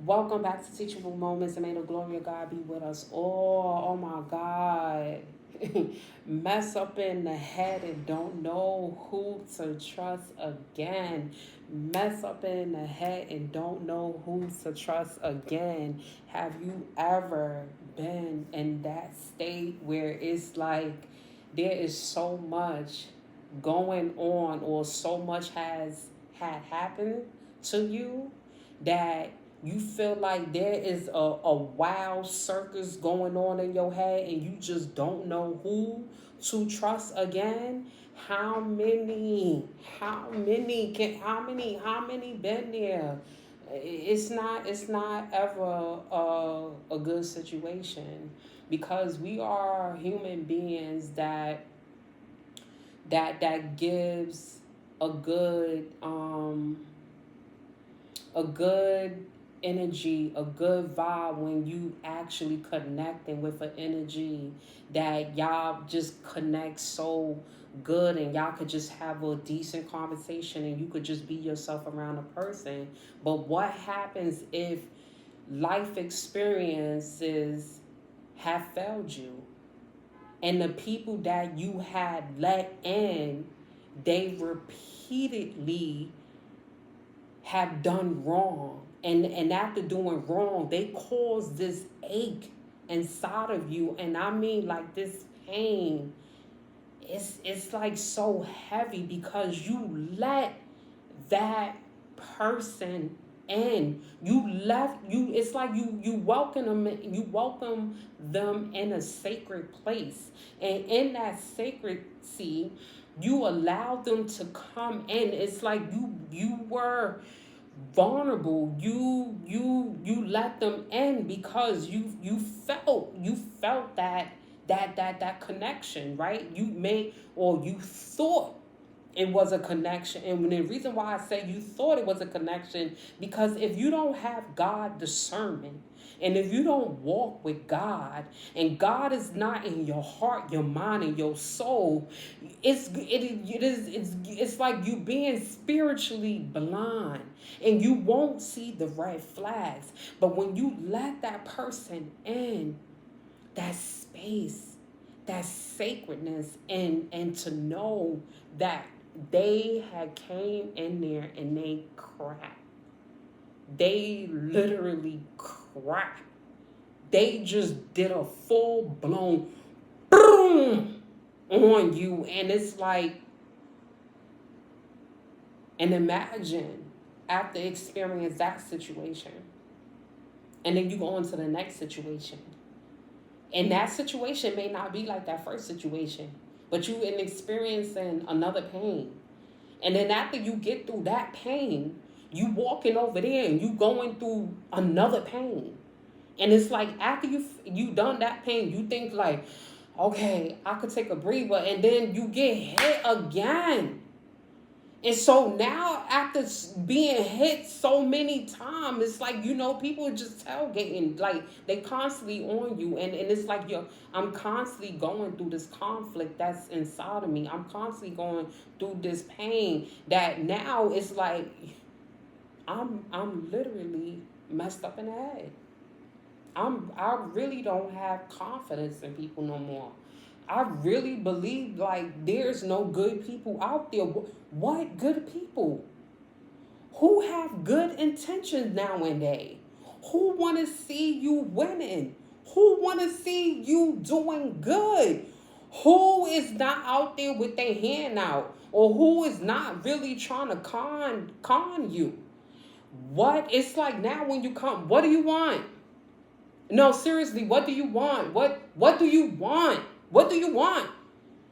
Welcome back to Teachable Moments, and may the glory of God be with us all. Oh my God. Mess up in the head and don't know who to trust again. Mess up in the head and don't know who to trust again. Have you ever been in that state where it's like there is so much going on, or so much has had happened to you that you feel like there is a wild circus going on in your head and you just don't know who to trust again? How many been there? It's not ever a good situation, because we are human beings that gives a good a good energy, a good vibe when you actually connecting with an energy that y'all just connect so good, and y'all could just have a decent conversation and you could just be yourself around a person. But what happens if life experiences have failed you, and the people that you had let in, they repeatedly have done wrong, and after doing wrong they cause this ache inside of you, and I mean like this pain, it's like so heavy because you let that person in. You left you It's like you welcome them in a sacred place, and in that sacredcy you allow them to come in. It's like you were vulnerable. You let them in because you felt that connection, right? You made, or you thought it was a connection. And the reason why I say you thought it was a connection, because if you don't have God discernment, and if you don't walk with God, and God is not in your heart, your mind, and your soul, it's like you being spiritually blind, and you won't see the red flags. But when you let that person in, that space, that sacredness, and to know that they had came in there and they cracked. They literally cracked. They just did a full blown boom on you, and it's like, and imagine after experience that situation, and then you go on to the next situation. And that situation may not be like that first situation, but you in experiencing another pain. And then after you get through that pain, you walking over there and you going through another pain. And it's like after you done that pain, you think like, okay, I could take a breather, and then you get hit again. And so now, after being hit so many times, it's like, people just tailgating. Like, they constantly on you. And it's like, I'm constantly going through this conflict that's inside of me. I'm constantly going through this pain that now it's like, I'm literally messed up in the head. I really don't have confidence in people no more. I really believe like there's no good people out there. What good people? Who have good intentions nowadays? Who want to see you winning? Who want to see you doing good? Who is not out there with their hand out, or who is not really trying to con you? What it's like now when you come, what do you want? No, seriously, what do you want? What do you want? What do you want?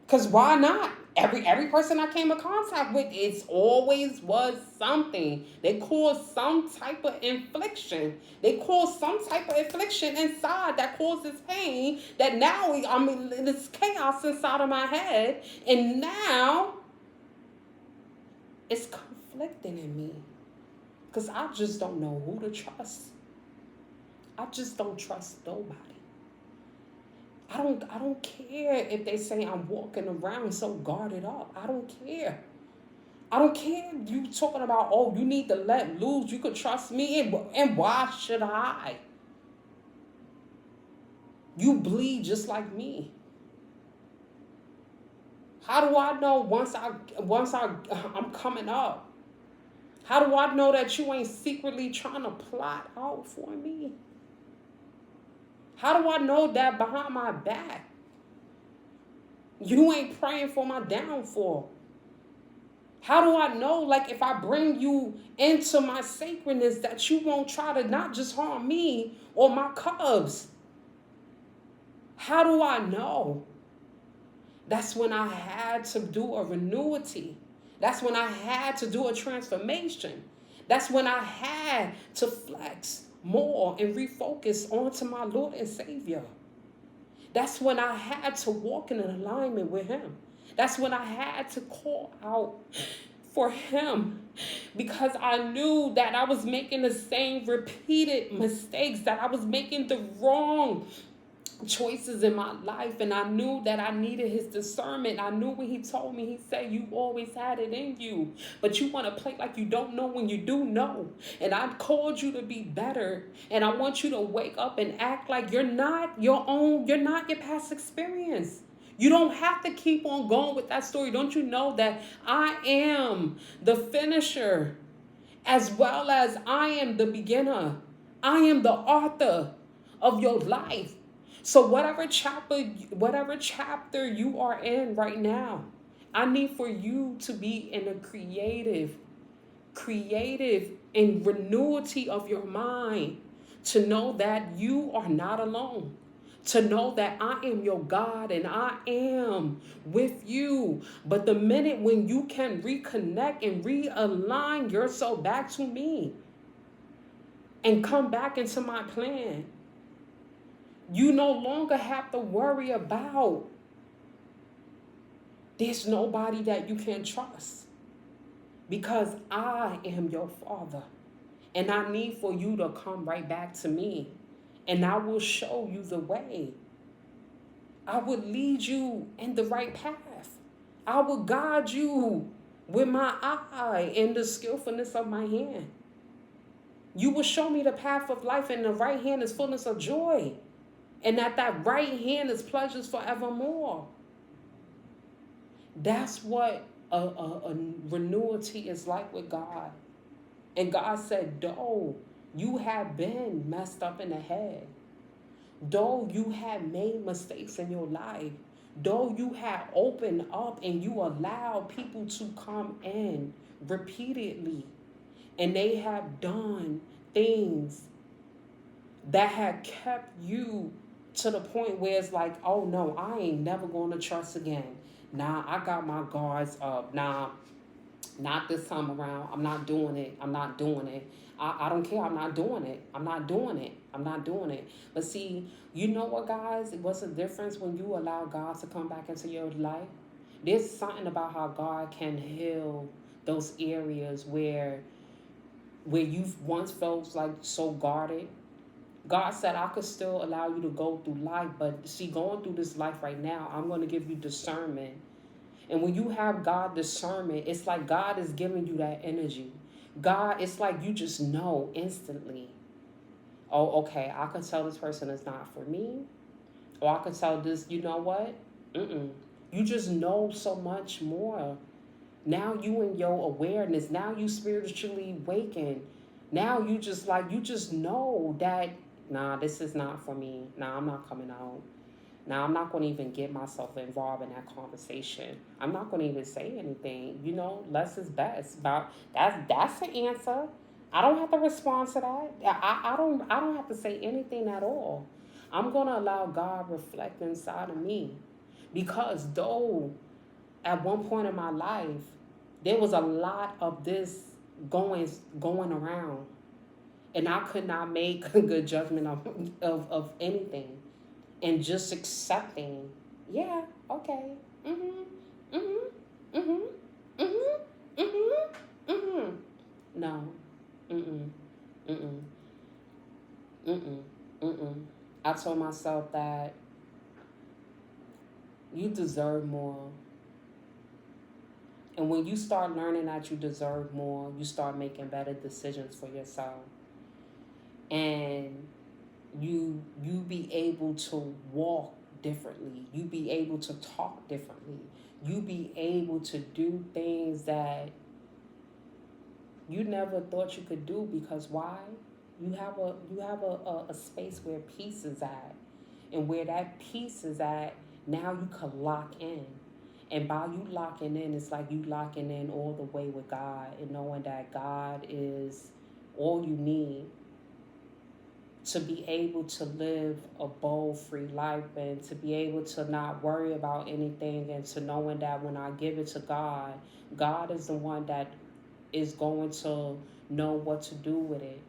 Cause why not? Every person I came in contact with, it's always was something. They caused some type of infliction. They caused some type of infliction inside that causes pain. That now I mean this chaos inside of my head, and now it's conflicting in me. Cause I just don't know who to trust. I just don't trust nobody. I don't care if they say I'm walking around so guarded up. I don't care. I don't care you talking about, oh, you need to let loose. You could trust me. And why should I? You bleed just like me. How do I know I'm coming up? How do I know that you ain't secretly trying to plot out for me? How do I know that behind my back you ain't praying for my downfall? How do I know, like, if I bring you into my sacredness, that you won't try to not just harm me or my cubs? How do I know? That's when I had to do a renewity. That's when I had to do a transformation. That's when I had to flex more and refocus onto my Lord and Savior. That's when I had to walk in alignment with Him. That's when I had to call out for Him, because I knew that I was making the same repeated mistakes, that I was making the wrong choices in my life, and I knew that I needed His discernment. I knew when He told me, He said, you always had it in you, but you want to play like you don't know when you do know. And I've called you to be better, and I want you to wake up and act like you're not you're not your past experience. You don't have to keep on going with that story. Don't you know that I am the finisher as well as I am the beginner? I am the author of your life. So whatever chapter you are in right now, I need for you to be in a creative and renewity of your mind, to know that you are not alone, to know that I am your God and I am with you. But the minute when you can reconnect and realign yourself back to me and come back into my plan, you no longer have to worry about there's nobody that you can trust, because I am your Father. And I need for you to come right back to me, and I will show you the way. I will lead you in the right path. I will guide you with my eye and the skillfulness of my hand. You will show me the path of life, and the right hand is fullness of joy. And at that right hand is pleasures forevermore. That's what a renewity is like with God. And God said, though you have been messed up in the head, though you have made mistakes in your life, though you have opened up and you allow people to come in repeatedly, and they have done things that had kept you to the point where it's like, oh no, I ain't never going to trust again. Nah, I got my guards up. Nah, not this time around. I'm not doing it. I'm not doing it. I don't care. I'm not doing it. I'm not doing it. I'm not doing it. But see, you know what, guys? What's the difference when you allow God to come back into your life? There's something about how God can heal those areas where you've once felt like so guarded. God said, I could still allow you to go through life, but see, going through this life right now, I'm going to give you discernment. And when you have God discernment, it's like God is giving you that energy. God, it's like you just know instantly. Oh, okay, I can tell this person is not for me. Or I can tell this, you know what? You just know so much more. Now you in your awareness. Now you spiritually awakened. Now you just know that, nah, this is not for me. Nah, I'm not coming out. Now, I'm not going to even get myself involved in that conversation. I'm not going to even say anything. You know, less is best. That's the answer. I don't have to respond to that. I don't have to say anything at all. I'm going to allow God reflect inside of me, because though at one point in my life there was a lot of this going around, and I could not make a good judgment of anything. And just accepting, yeah, okay, no, mm-mm, mm-mm, mm-mm, mm-mm. I told myself that you deserve more. And when you start learning that you deserve more, you start making better decisions for yourself. And you be able to walk differently. You be able to talk differently. You be able to do things that you never thought you could do, because why? You have a space where peace is at. And where that peace is at, now you can lock in. And by you locking in, it's like you locking in all the way with God, and knowing that God is all you need to be able to live a bold, free life, and to be able to not worry about anything, and to knowing that when I give it to God, God is the one that is going to know what to do with it.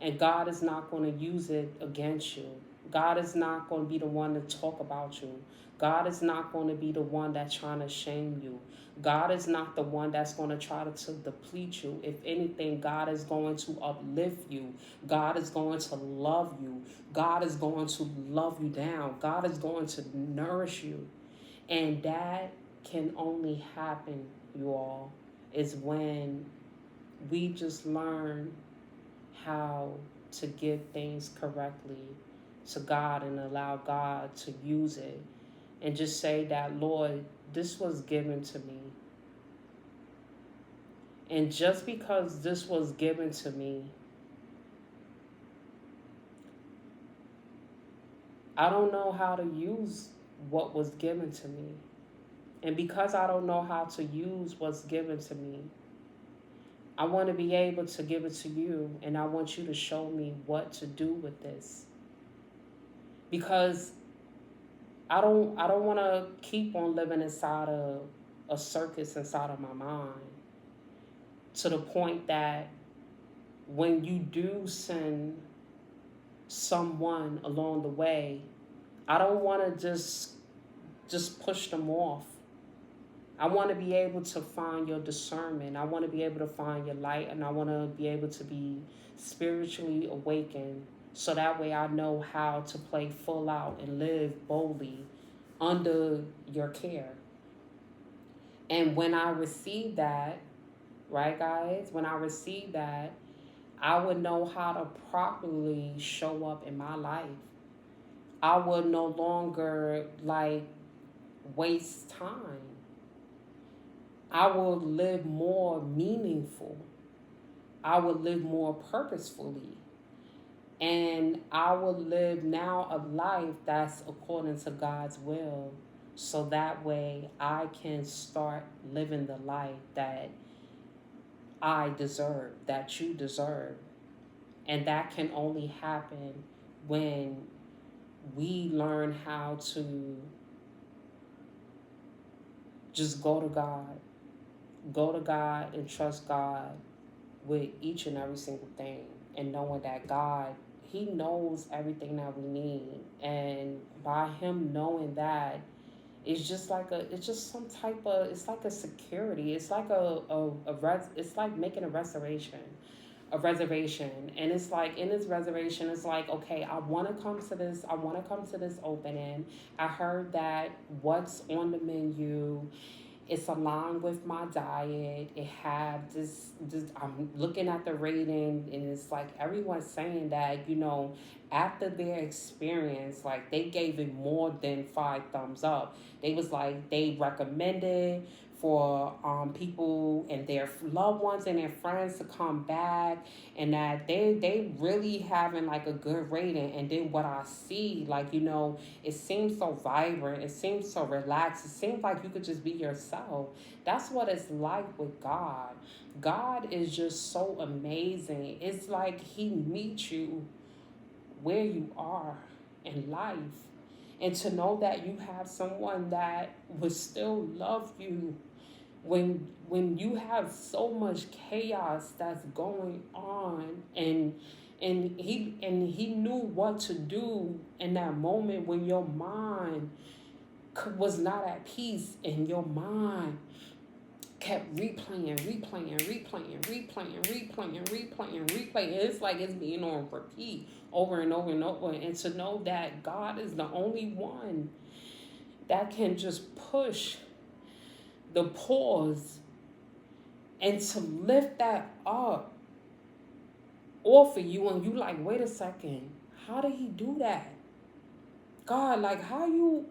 And God is not going to use it against you. God is not going to be the one to talk about you. God is not going to be the one that's trying to shame you. God is not the one that's going to try to deplete you. If anything, God is going to uplift you. God is going to love you. God is going to love you down. God is going to nourish you. And that can only happen, you all, is when we just learn how to give things correctly to God and allow God to use it, and just say that, Lord, this was given to me. And just because this was given to me, I don't know how to use what was given to me. And because I don't know how to use what's given to me, I want to be able to give it to you, and I want you to show me what to do with this. Because I don't want to keep on living inside of a circus inside of my mind, to the point that when you do send someone along the way, I don't want to just push them off. I want to be able to find your discernment. I want to be able to find your light, and I want to be able to be spiritually awakened, so that way I know how to play full out and live boldly under your care. And when I receive that, right, guys, when I receive that, I would know how to properly show up in my life. I would no longer waste time. I will live more meaningful. I will live more purposefully. And I will live now a life that's according to God's will. So that way I can start living the life that I deserve, that you deserve. And that can only happen when we learn how to just go to God. Go to God and trust God with each and every single thing. And knowing that God, He knows everything that we need. And by Him knowing that, it's just some type of, it's like a security. It's like it's like making a reservation. And it's like, in this reservation, it's like, okay, I want to come to this opening. I heard that what's on the menu, it's aligned with my diet. It had this I'm looking at the rating, and it's like everyone's saying that, after their experience, like they gave it more than 5 thumbs up. They was like, they recommended for people and their loved ones and their friends to come back, and that they really having like a good rating. And then what I see, it seems so vibrant, it seems so relaxed, it seems like you could just be yourself. That's what it's like with God. God is just so amazing. It's like He meets you where you are in life. And to know that you have someone that would still love you when you have so much chaos that's going on, and he knew what to do in that moment when your mind was not at peace, and your mind kept replaying. It's like it's being on repeat over and over and over. And to know that God is the only one that can just push the pause and to lift that up off of you, and you like, wait a second, how did he do that? God, like how you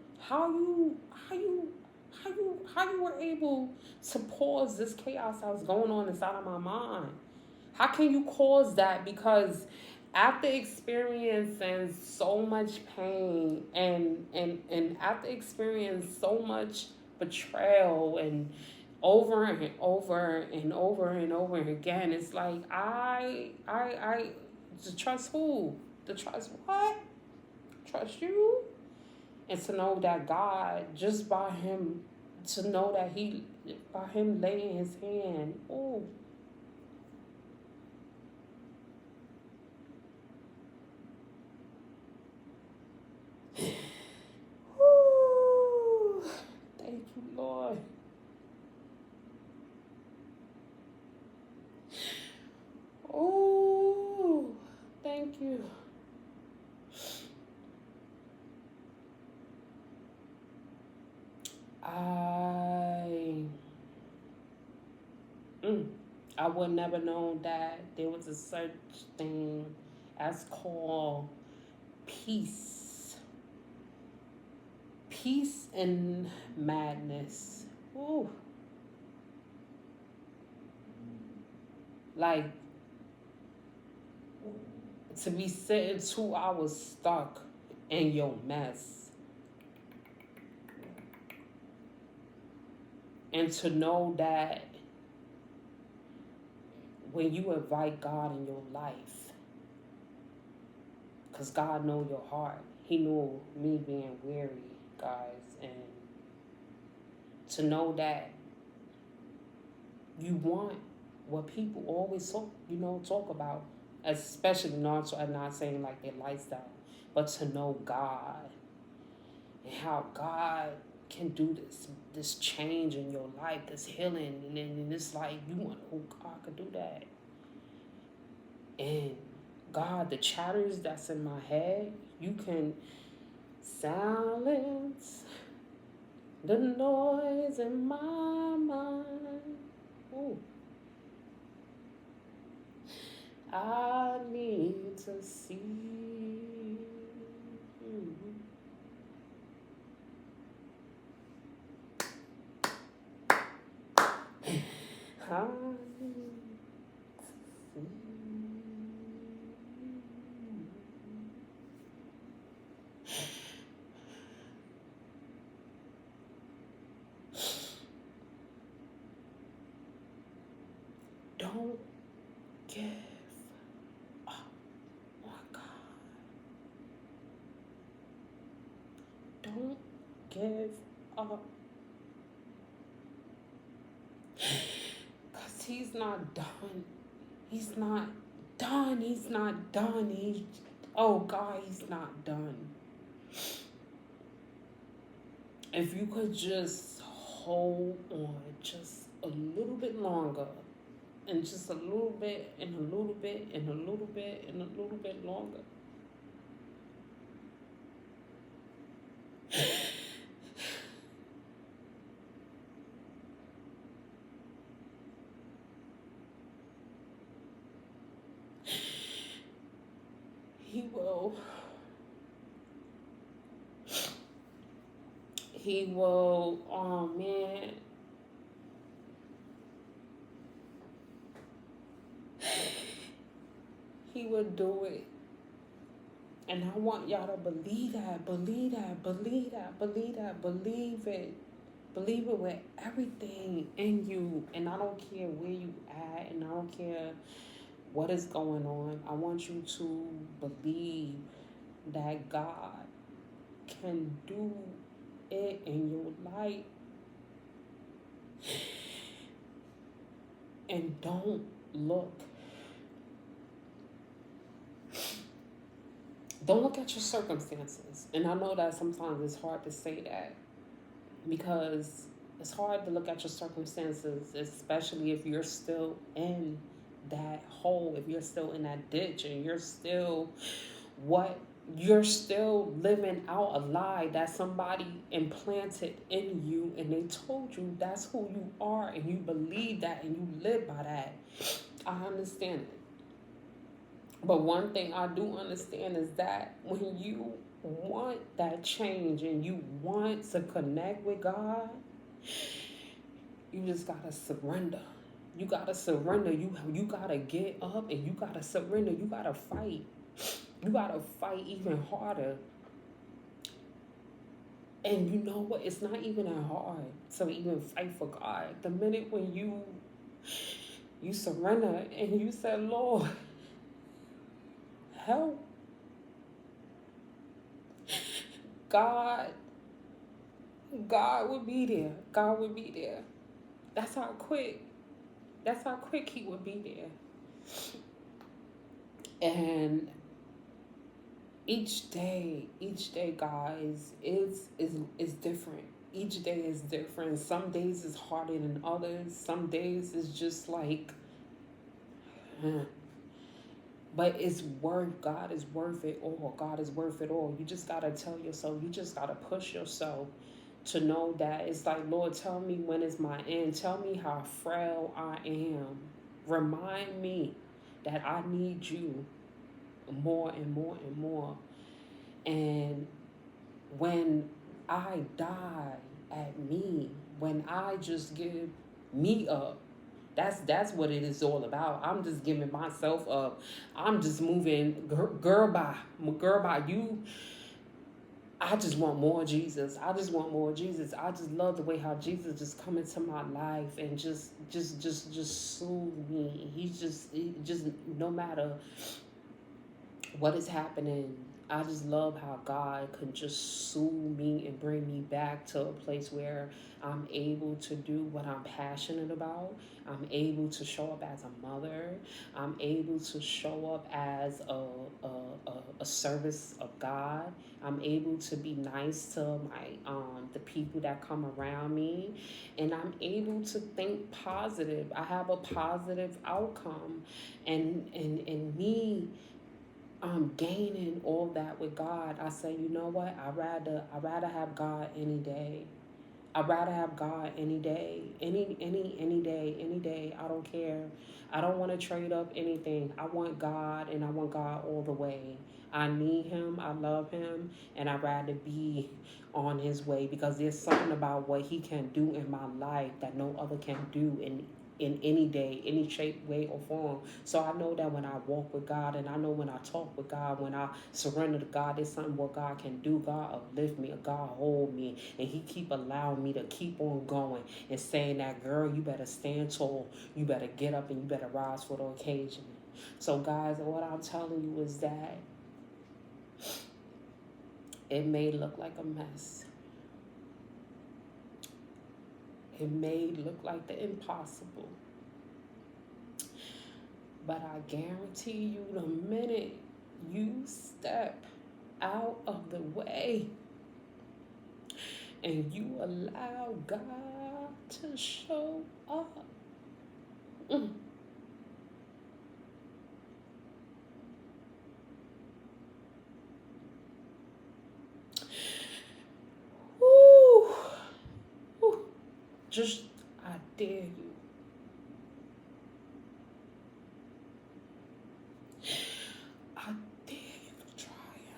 were able to pause this chaos that was going on inside of my mind? How can you cause that? Because after experiencing so much pain and after experiencing so much betrayal and over and over and over and over again, it's like I to trust who? To trust what? Trust you? And to know that God, just by him, to know that he, by him laying his hand, oh, whoo, thank you, Lord. Oh, thank you. I, mm, I would never know that there was a such thing as called peace. Peace and madness. Ooh, like to be sitting 2 hours stuck in your mess, and to know that when you invite God in your life, because God know your heart. He knew me being weary, guys, and to know that you want what people always talk about, especially not, I'm not saying like their lifestyle, but to know God and how God can do this change in your life, this healing, and it's like you want, oh, God could do that. And God, the chatters that's in my head, you can silence the noise in my mind. Ooh. I need to see. I need to see. Don't give up, my God. Don't give up. Because he's not done. He's not done. He's not done. Oh God, he's not done. If you could just hold on just a little bit longer, and just a little bit, and a little bit, and a little bit, and a little bit longer. He will. He will. Oh man. He will do it. And I want y'all to believe that, believe that, believe that, believe that, believe it. Believe it with everything in you. And I don't care where you at, and I don't care what is going on. I want you to believe that God can do it in your life. And don't look. Don't look at your circumstances. And I know that sometimes it's hard to say that, because it's hard to look at your circumstances, especially if you're still in that hole, if you're still in that ditch, and you're still what you're still living out a lie that somebody implanted in you, and they told you that's who you are, and you believe that and you live by that. I understand it. But one thing I do understand is that when you want that change and you want to connect with God, you just gotta surrender. You gotta surrender. You gotta get up and you gotta surrender. You gotta fight. You gotta fight even harder. And you know what? It's not even that hard to even fight for God. The minute when you surrender and you say, Lord, help, God, God would be there. God would be there. That's how quick. That's how quick He would be there. And each day, guys, is different. Each day is different. Some days is harder than others. Some days is just like, huh. But it's worth, God is worth it all. God is worth it all. You just gotta tell yourself, you just gotta push yourself to know that it's like, Lord, tell me when is my end. Tell me how frail I am. Remind me that I need you more and more and more. And when I die at me, when I just give me up, that's what it is all about. I'm just giving myself up. I'm just moving, girl by you. I just want more Jesus. I just want more Jesus. I just love the way how Jesus just come into my life and just soothe me. He just no matter what is happening, I just love how God can just soothe me and bring me back to a place where I'm able to do what I'm passionate about. I'm able to show up as a mother. I'm able to show up as a service of God. I'm able to be nice to the people that come around me, and I'm able to think positive. I have a positive outcome, and me gaining all that with God. I say, you know what? I rather have God any day. I'd rather have God any day, any day. I don't care. I don't want to trade up anything. I want God, and I want God all the way. I need Him. I love Him, and I'd rather be on His way because there's something about what He can do in my life that no other can do in any day, any shape, way, or form. So I know that when I walk with God, and I know when I talk with God, when I surrender to God, there's something what God can do. God uplift me, or God hold me, and He keep allowing me to keep on going and saying that, girl, you better stand tall, you better get up, and you better rise for the occasion. So guys, what I'm telling you is that it may look like a mess. It may look like the impossible. But I guarantee you, the minute you step out of the way and you allow God to show up, mm, whoo, whoo, just I dare you. I dare you to try it.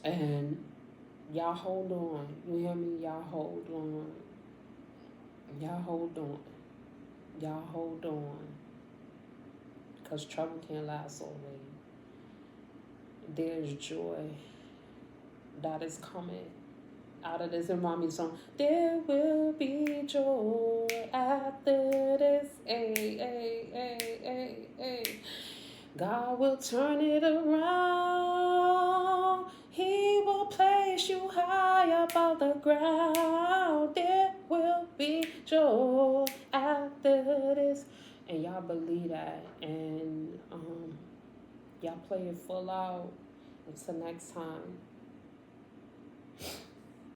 And y'all hold on. You hear me? Y'all hold on. Y'all hold on. Y'all hold on. Because trouble can't last always. There's joy that is coming out of this. And mommy song, there will be joy after this. Ay, ay, ay, ay, ay. God will turn it around. He will place you high above the ground. There will be joy after this. And y'all believe that. And y'all play it full out. Until next time.